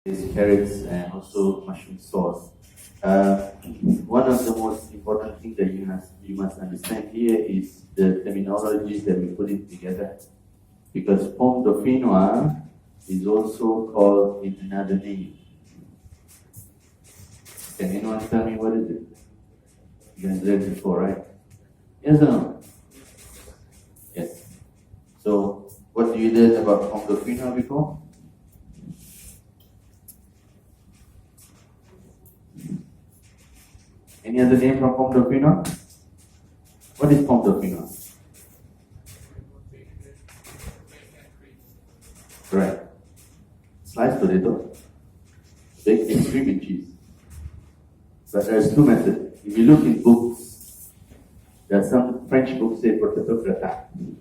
is carrots and also mushroom sauce. One of the most important things that you must understand here is the terminologies that we put it together. Because pomme dauphinoise is also called in another name. Can anyone tell me what is it? You guys read it before, right? Yes or no? Yes. So, what do you learn about pomme dauphinoise before? Any other name from pomme dauphinoise? What is pomme dauphinoise? Right. Sliced potato, baked in cream and cheese. But there's two methods. If you look in books, there are some French books say potato gratin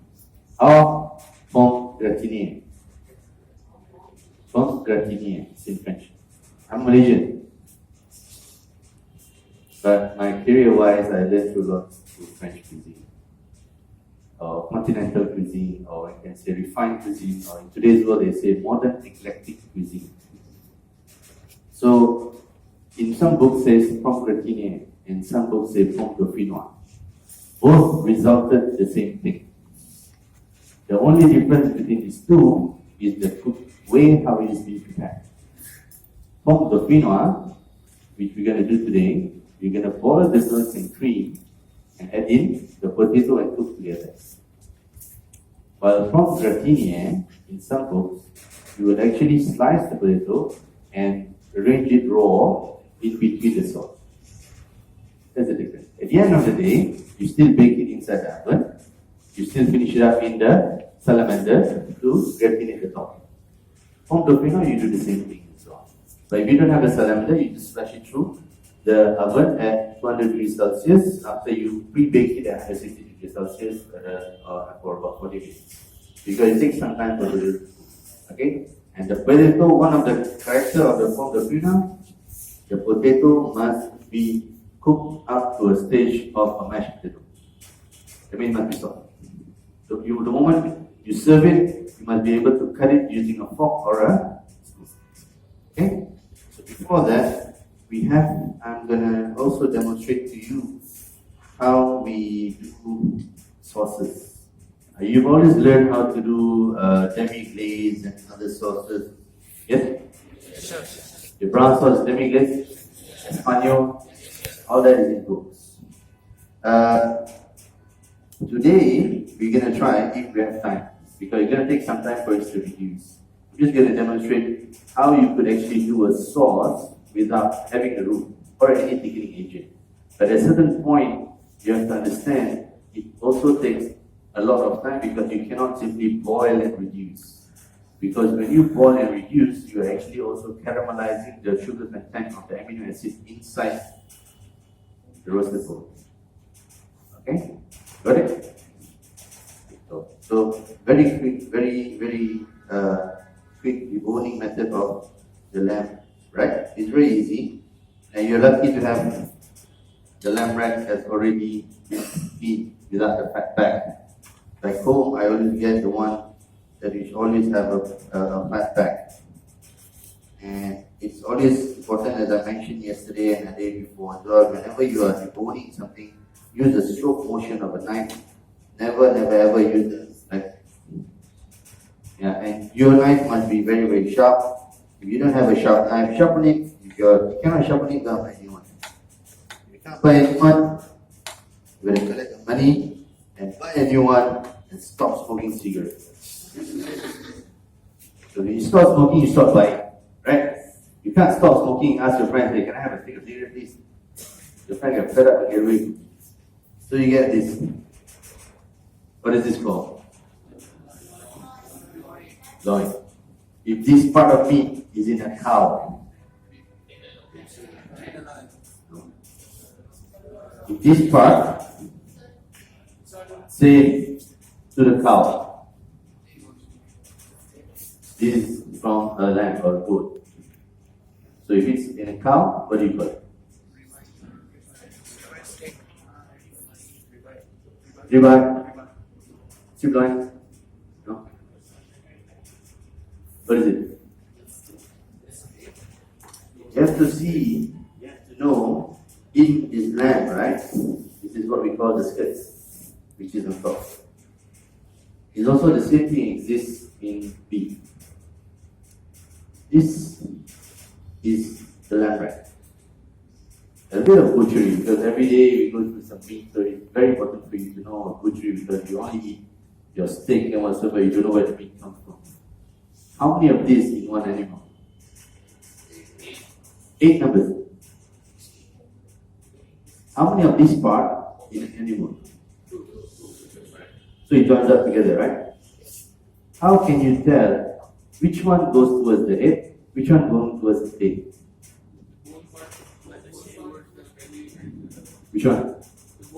or pomme gratinée. Pomme gratinée is in French. I'm Malaysian. But my career-wise, I learned a lot through French cuisine, or continental cuisine, or I can say refined cuisine, or in today's world they say modern eclectic cuisine. So, in some books says pomme gratinée, in some books say pomme dauphinoise. Both resulted the same thing. The only difference between these two is the way how it is being prepared. Pomme dauphinoise, which we're going to do today, you're going to boil the milk and cream and add in the potato and cook together. While pomme gratinée, in some books, you will actually slice the potato and arrange it raw in between the sauce. That's the difference. At the end of the day, you still bake it inside the oven. You still finish it up in the salamander to gratinate the top. Pomme dauphinoise, you do the same thing and so on. But if you don't have a salamander, you just flash it through the oven at 200 degrees Celsius after you pre-bake it at 160 degrees Celsius for about 40 minutes. Because it takes some time for the cook. Okay? And the potato, one of the characteristics of the pomme dauphinoise, the potato must be cooked up to a stage of a mashed potato. I mean, it must be soft. So the moment you serve it, you must be able to cut it using a fork or a spoon. Okay? So before that, I'm going to also demonstrate to you how we do sauces. You've always learned how to do demi-glaze and other sauces. Yes? Sure. The brown sauce, demi-glaze, Espanol, all that is in books. Today, we're going to try, if we have time, because it's going to take some time for us to reduce. I'm just going to demonstrate how you could actually do a sauce without having a roux or any thickening agent. But at a certain point, you have to understand it also takes a lot of time because you cannot simply boil and reduce. Because when you boil and reduce, you are actually also caramelizing the sugar content of the amino acid inside the roasted pork. Okay? Got it? So very quick, very quick deboning method of the lamb. Right? It's very easy. And you're lucky to have the lamb rack has already been cleaned without the fat pack. Like home, I always get the one that you always have a fat pack. And it's always important, as I mentioned yesterday and the day before as well, whenever you are deboning something, use the stroke motion of a knife. Never ever use it like, yeah, and your knife must be very sharp. If you don't have a sharp knife, sharpen it. If you cannot sharpen it, don't buy anyone. If you can't buy anyone, you're going to collect the money and buy a new one and stop smoking cigarettes. So when you stop smoking, you stop buying, right? You can't stop smoking and ask your friends, hey, can I have a stick of cigarette, please? Your friend gets fed up and get away. So you get this. What is this called? Loin. If this part of meat is in a cow, if this part, say to the cow, this is from a lamb or a goat. So if it's in a cow, what do you call it? Ribeye? Sirloin? No? What is it? you have to see, you have to know, in this lamb, right? This is what we call the skirts, which is on top. It's also the same thing exists in B. This is the lamb rack. A bit of butchery, because every day we go through some meat, so it's very important for you to know butchery, because you only eat your steak and whatsoever, you don't know where the meat comes from. How many of these in one animal? 8 numbers. How many of this part in an animal? So it joins up together, right? How can you tell which one goes towards the head, which one goes towards the tail? Which one?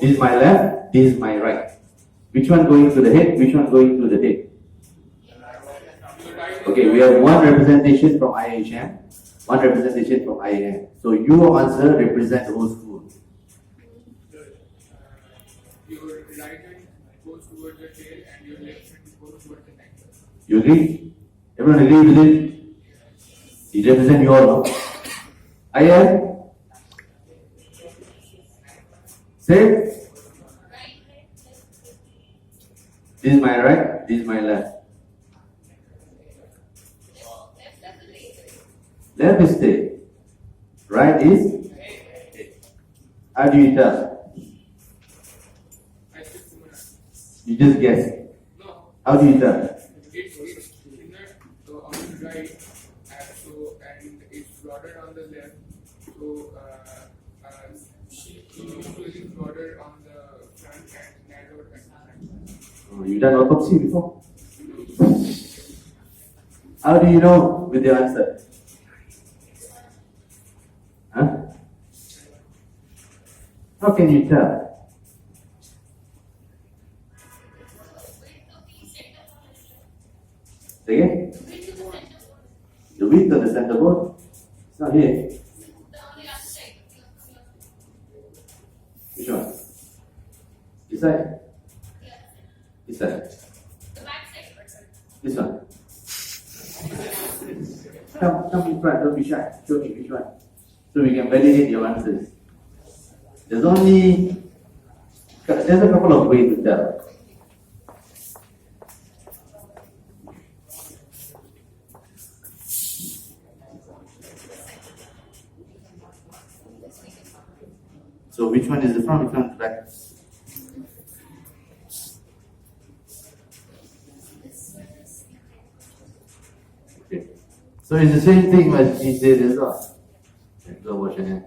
This is my left, this is my right. Which one going to the head, which one going to the tail? Okay, we have one representation from IIHM, one representation from IIM. So your answer represents the whole school. Your right hand goes towards the tail and your left hand goes towards the neck. You agree? Everyone agree with it? It represents you all, no? IIM? Say? This is my right, this is my left. Left is tail. Right is? How do you tell? You just guess. No. How do you tell? It's thinner, so on the right, and it's broader on the left. So she usually broader on the front and narrowed at the back. Oh, you done autopsy before? How do you know with the answer? Huh? How can you tell? Say again? The width of the center board? It's not here. Which one? This side? This side? This one? Come in front, don't be shy. Show me which one. So we can validate your answers. There's a couple of ways to tell. So which one is the front, which one is the back? Okay. So it's the same thing as he said as well. Go wash your hand.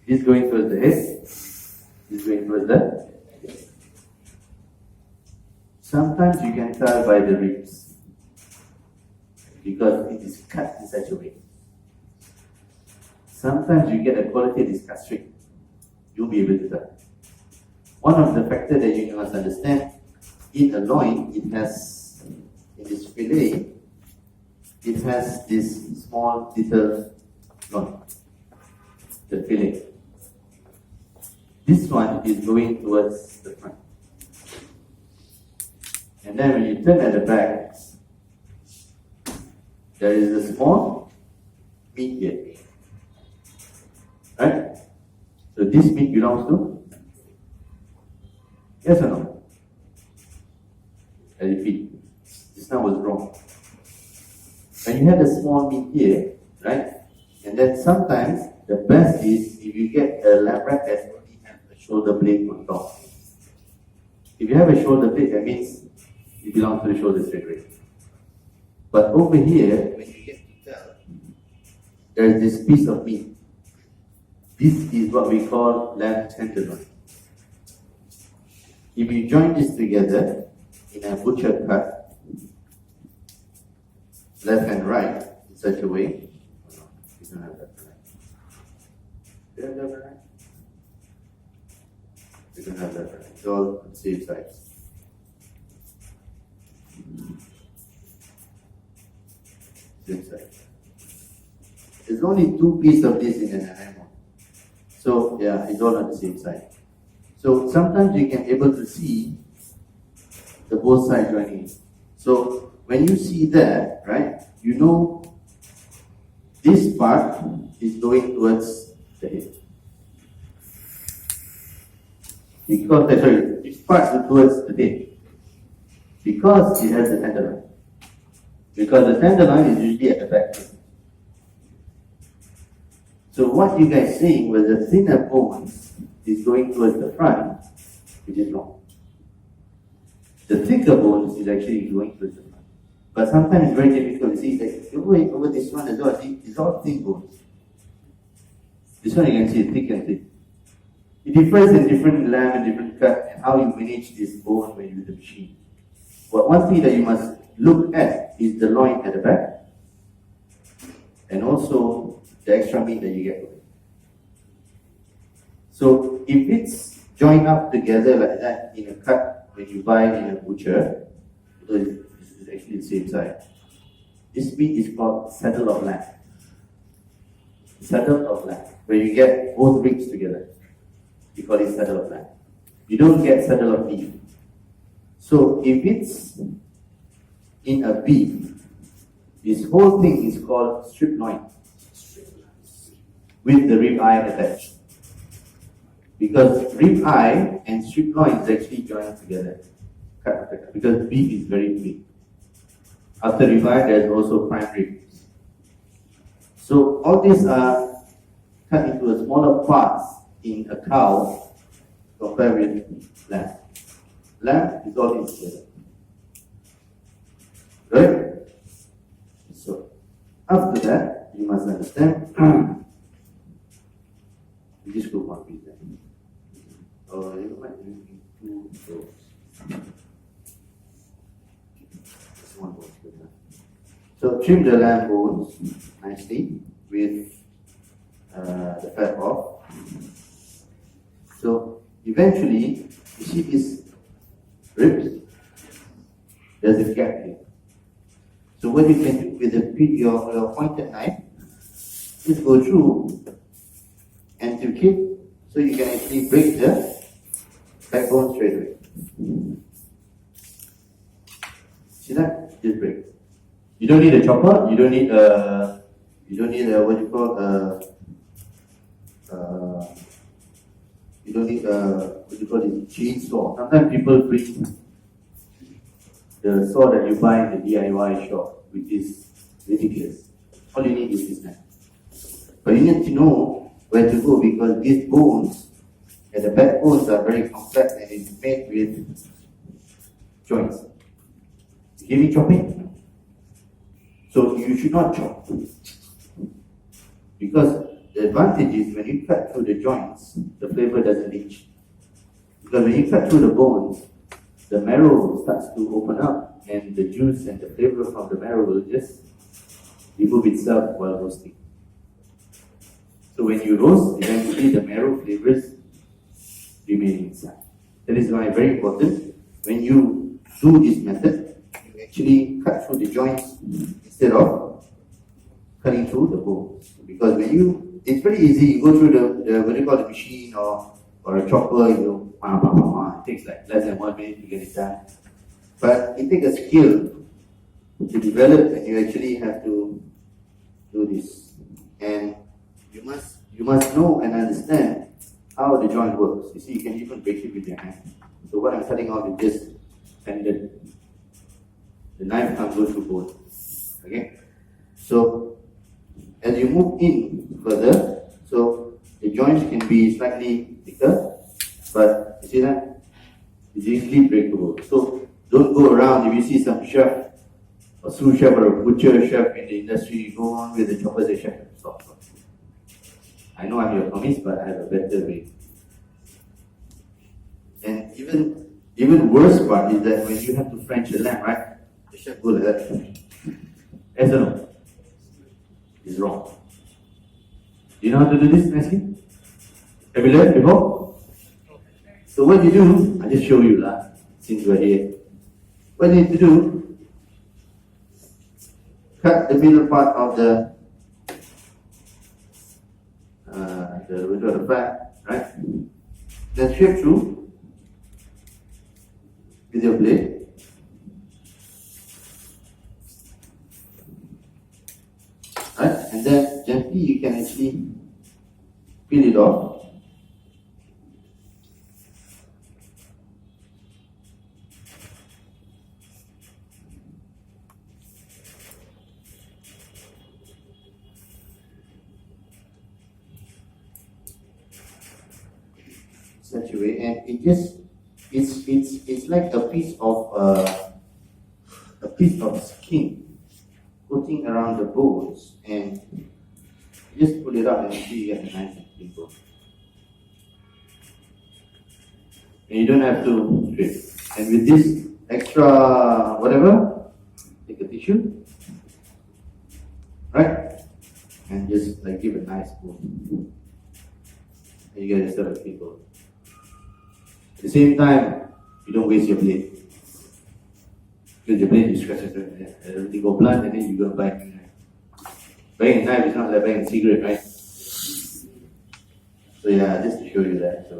He's going towards the head. He's going towards the head. Sometimes you can tell by the ribs, because it is cut in such a way. Sometimes you get a quality that is cut straight. You'll be able to tell. One of the factors that you must understand, in a loin, it has, in this fillet, it has this small little loin, the fillet. This one is going towards the front. And then when you turn at the back, there is a small meat here. Right? So this meat belongs to? Yes or no? I repeat, this now was wrong. When you have a small meat here, right? And then sometimes the best is if you get a lamb rack that only has a shoulder blade on top. If you have a shoulder blade, that means it belongs to the shoulder straight away. But over here, when you get to tell, there is this piece of meat. This is what we call lamb tenderloin. If you join this together in a butcher cut, left and right, in such a way, you don't have that right. Do you have that right? You don't have that right. It's all on the same side. Same side. There's only 2 pieces of this in an animal. So yeah, it's all on the same side. So sometimes you can able to see the both sides joining. So when you see that, right, you know this part is going towards the head. Because, this part is towards the head. Because it has the tenderloin. Because the tenderloin is usually at the back. So what you guys saying was the thinner bones is going towards the front, which is wrong. The thicker bones is actually going towards the front. But sometimes it's very difficult to see that over this one as well, see, it's all thin bones. This one you can see thick and thin. It differs in different lamb and different cut and how you manage this bone when you use the machine. But one thing that you must look at is the loin at the back and also the extra meat that you get with it. So if it's joined up together like that in a cut when you buy in a butcher, because this is actually the same size, this meat is called saddle of lamb. Saddle of lamb, where you get both ribs together. We call it saddle of lamb. You don't get saddle of beef. So if it's in a beef, this whole thing is called strip loin with the rib eye attached. Because rib eye and strip loin is actually joined together. Because beef is very big. After rib eye, there's also prime ribs. So all these are cut into a smaller parts in a cow compared with lamb. Lamb is all in together. Right? So, after that, you must understand. You just go one piece then. Or you might do two rows. This one goes good enough. So, trim the lamb bones nicely with the fat off. So, eventually, you see this ribs, there's a gap here. So what you can do with your pointed knife is go through and to keep, so you can actually break the backbone straight away. See that? Just break. You don't need a chopper. You don't need a what you call you don't need what you call it, chainsaw. Sometimes people bring the saw that you buy in the DIY shop, which is ridiculous. All you need is this knife. But you need to know where to go because these bones and the backbones are very complex and it's made with joints. You hear me chopping? So you should not chop. Because the advantage is when you cut through the joints, the flavor doesn't reach. Because when you cut through the bones, the marrow starts to open up and the juice and the flavor from the marrow will just remove itself while roasting. So when you roast, eventually the marrow flavors remain inside. That is why very important, when you do this method, you actually cut through the joints instead of cutting through the bones. Because when you, it's very easy, you go through the what do you call the machine or a chopper, you it takes like less than 1 minute to get it done. But it takes a skill to develop and you actually have to do this. And you must know and understand how the joint works. You see, you can even break it with your hand. So what I'm cutting off is just tendon. The knife can't go through bone. Okay? So as you move in further, so the joints can be slightly thicker, but you see that? It's easily breakable. So don't go around, if you see some chef, a sous chef or a butcher chef in the industry, you go on with the chopper, say, chef, stop. I know I'm your promise, but I have a better way. And even worse part is that when you have to French the lamb, right? The chef go like that. Yes or no? It's wrong. Do you know how to do this nicely? Have you learned before? So what you do, I just show you lah, since we're here. What you need to do, cut the middle part of the fat, right? Then shape through with your blade. Right? And And then gently you can actually peel it off. Such a way, and it just it's like a piece of skin coating around the bones, and you just pull it out and you get a nice and clean bone. And you don't have to strip. And with this extra whatever, take a tissue, right, and just like give a nice bone, and you get a sort of clean bone. At the same time, you don't waste your blade. Because your blade, you scratch it, everything go blunt, and then you go buy a new knife. Buying a knife is not like buying a cigarette, right? So yeah, just to show you that. So,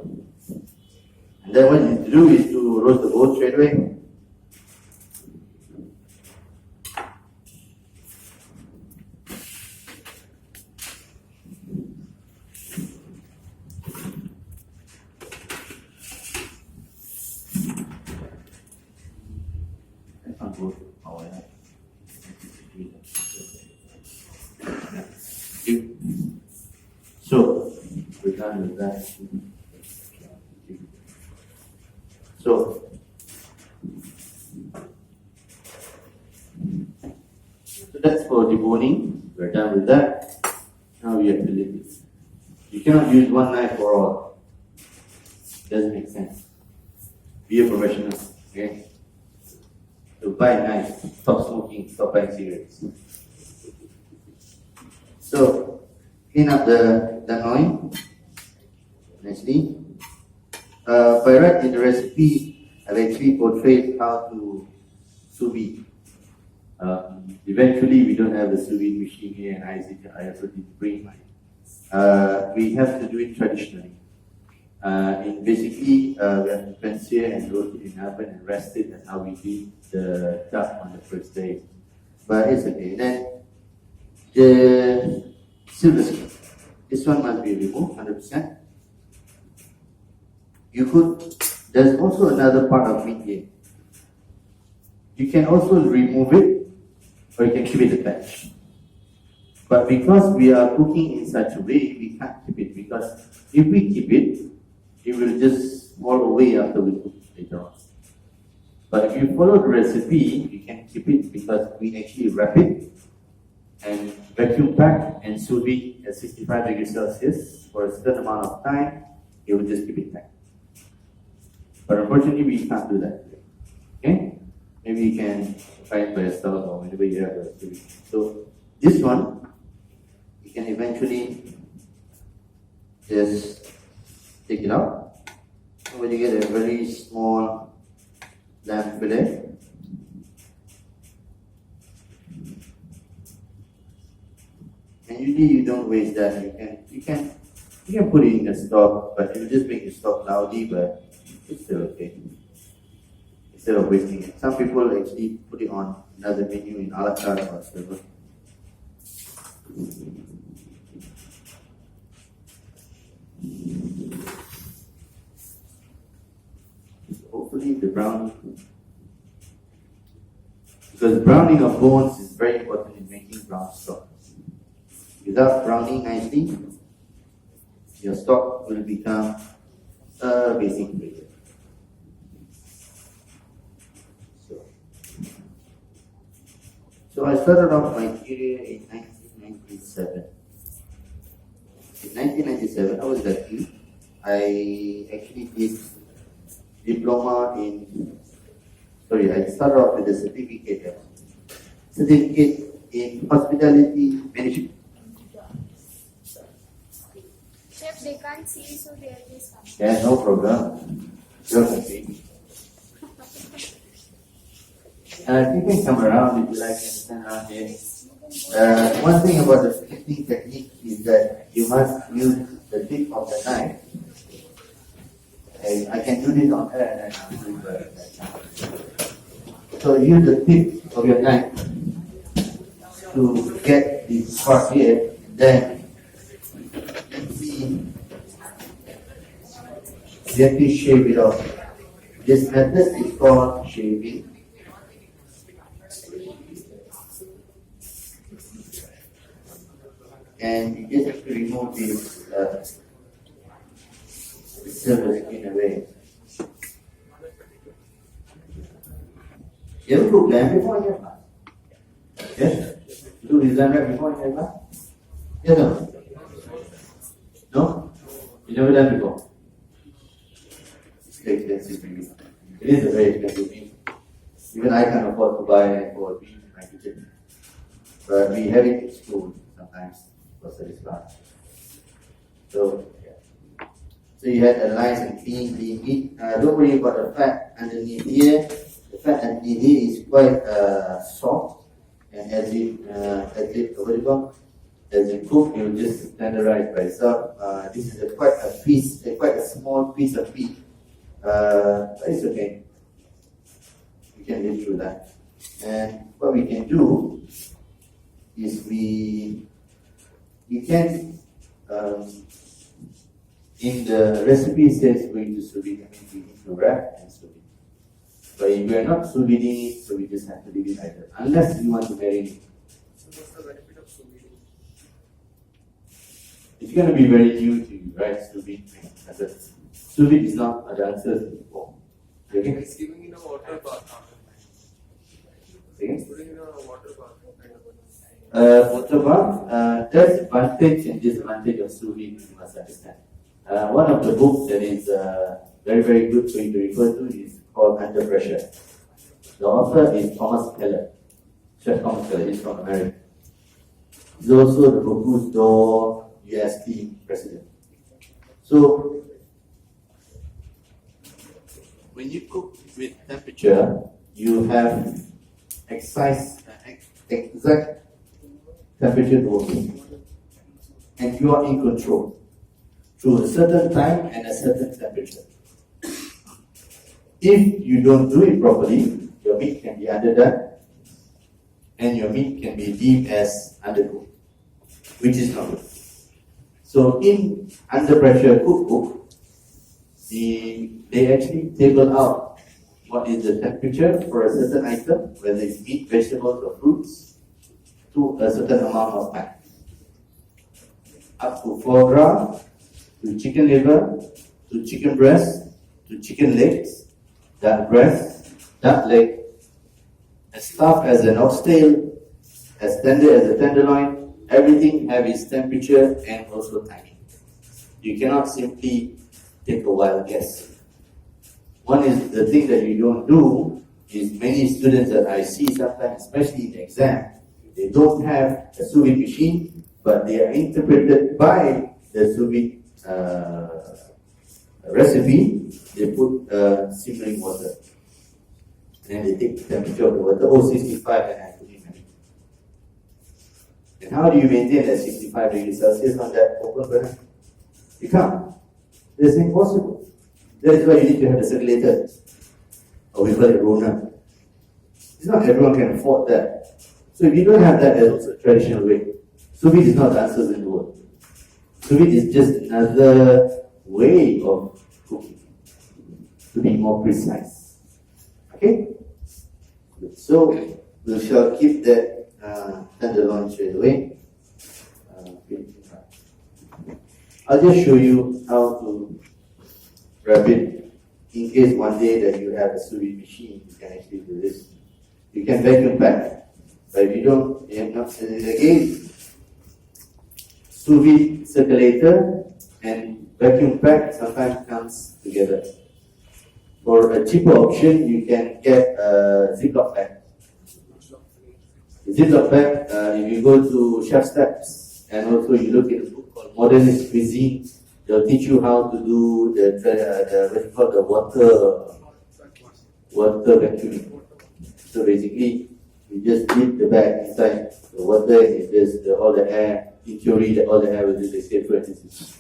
and then what you need to do is to roast the bone straight away. So, we're done with that. So that's for deboning. We're done with that. Now we have to lift it. You cannot use one knife for all. Doesn't make sense. Be a professional, okay? So buy a knife, stop smoking, stop buying cigarettes. So clean up the oil nicely. By right in the recipe, I've actually portrayed how to sous vide. Eventually, we don't have a sous vide machine here, and I also need to bring mine. We have to do it traditionally. Basically, we have to fence here and roast it in oven and rest it. That's how we did the duck on the first day. But it's okay. Then the silver skin. This one must be removed 100%. There's also another part of meat here. You can also remove it, or you can keep it attached. But because we are cooking in such a way, we can't keep it, because if we keep it, it will just fall away after we cook it later on. But if you follow the recipe, you can keep it, because we actually wrap it and vacuum pack and sous vide at 65 degrees Celsius for a certain amount of time. It will just keep it tight. But unfortunately, we can't do that today. Okay? Maybe you can try it by yourself or whenever you have a recipe. So this one, you can eventually just take it out. And when you get a very small lamb fillet, and usually you don't waste that. You can put it in the stock, but it will just make the stock cloudy, but it's still okay. Instead of wasting it. Some people actually put it on another menu in a la carte or whatever. Hopefully the browning, because browning of bones is very important in making brown stock. Without browning nicely, your stock will become a basic flavor. So I started off my career in 1997. In 1997, I was lucky. I actually did I started off with a certificate in hospitality management. Chef, they can't see, so they are just coming. Yeah, no problem. You're okay. You can come around if you like and stand around here. One thing about the cutting technique is that you must use the tip of the knife. I can do this on air and I can do it by that. So use the tip of your knife to get this part here, then we have to shave it off. This method is called shaving. And you just have to remove this silver skin away. You ever cook lamb before in your life? Yes? You do lamb before in your life? Yes or no? No? You never done before? It's very expensive meat. It is a very expensive meat. Even I can't afford to buy for beef in my kitchen. But we have it in school sometimes for service class. So you had a nice and clean meat. Don't worry about the fat underneath here. The fat underneath here is quite soft, and as you cook, you just tenderize by itself. This is quite a small piece of meat, but it's okay. We can live through that. And what we can do is we can. In the recipe says we need to sous vide, that means we need to wrap and sous vide. But if we are not sous viding it, so we just have to leave it like that. Unless you want to marinate. So what's the benefit of sous vide? It's going to be very new to you, right? Sous vide. Sous vide is not the answer before. Okay? It's giving in a water bath. Again? Putting in a water bath. Water bath, there's advantage and disadvantage of sous vide, you must understand. One of the books that is very, very good for you to refer to is called Under Pressure. The author is Thomas Keller. Chef Thomas Keller, he's from America. He's also the Bocuse d'Or UST president. So, when you cook with temperature, you have exact temperature to work with. And you are in control through a certain time and a certain temperature. If you don't do it properly, your meat can be underdone and your meat can be deemed as undercooked, which is not good. So in under pressure cookbook, they actually table out what is the temperature for a certain item, whether it's meat, vegetables or fruits, to a certain amount of time. Up to 4 grams, to chicken liver, to chicken breast, to chicken legs, duck breast, duck leg, as tough as an oxtail, as tender as a tenderloin, everything have its temperature and also timing. You cannot simply take a wild guess. One is the thing that you don't do is many students that I see sometimes, especially in the exam, they don't have a sous vide machine, but they are interpreted by the sous vide recipe. They put simmering water, and then they take the temperature of the water, 65, and I put in a minute. And how do you maintain that 65 degrees Celsius on that open burner? You can't. It's impossible. That is why you need to have the circulator, or we call it Rona. It's not everyone can afford that. So if you don't have that, there's also a traditional way. Sous vide is not the answer in the world. Sous vide is just another way of cooking, to be more precise. Okay? So we shall keep that tenderloin straight away. I'll just show you how to wrap it. In case one day that you have a sous vide machine, you can actually do this. You can vacuum pack, but if you don't, you have not again. Sous vide circulator and vacuum pack sometimes comes together. For a cheaper option, you can get a Ziploc bag. The Ziploc bag, if you go to Chef Steps and also you look at a book called Modernist Cuisine, they'll teach you how to do the water vacuuming. So basically, you just dip the bag inside the water and it just all the air. In theory, that all the air will just escape through. This is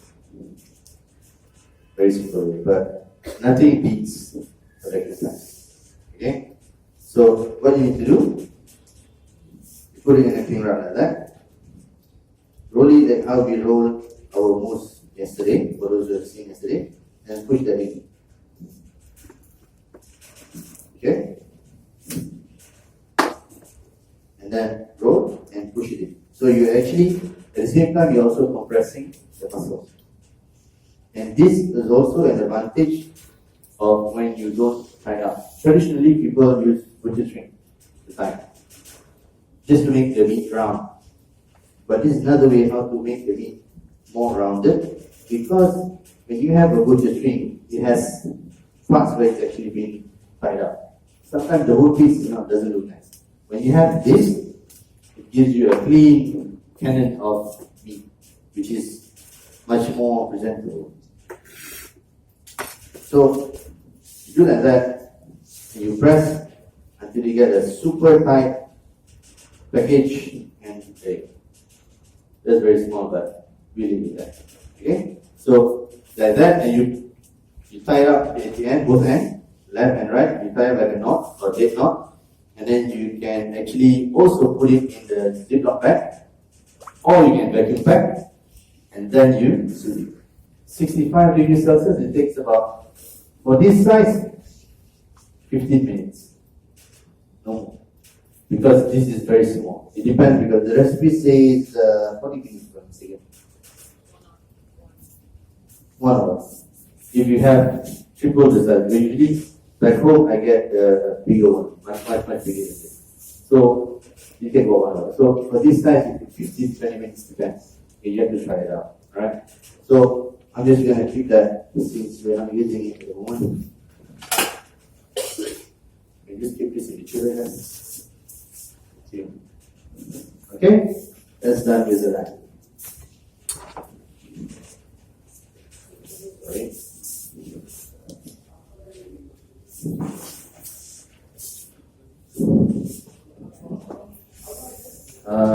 very simple way, but nothing beats a vacuum pump. Okay? So what you need to do, you put it in a clean round like that. Roll it like how we rolled our mousse yesterday, for those who have seen yesterday, and push that in. Okay? And then roll and push it in. So you actually, at the same time, you're also compressing the muscles. And this is also an advantage of when you don't tie up. Traditionally, people use butcher string to tie, just to make the meat round. But this is another way how to make the meat more rounded, because when you have a butcher string, it has parts where it's actually being tied up. Sometimes the whole piece doesn't look nice. When you have this, it gives you a clean cannon of meat, which is much more presentable. So you do like that, and you press until you get a super tight package, and that's very small, but really need that. Okay, so like that, and you tie it up at the end, both ends, left and right. You tie it like a knot or dead knot, and then you can actually also put it in the Ziploc bag, or you can vacuum pack, and then you sew it. 65 degrees Celsius. It takes about, for this size, 15 minutes. No more. Because this is very small. It depends, because the recipe says 40 minutes per second. 1 hour. If you have triple the size, usually back home I get a bigger one, much bigger than this. So you can go 1 hour. So for this size, it takes 15-20 minutes, depends. Okay, you have to try it out. Alright? So I'm just gonna keep that since we're not using it at the moment. And just keep this in the children. Okay? That's done with the line.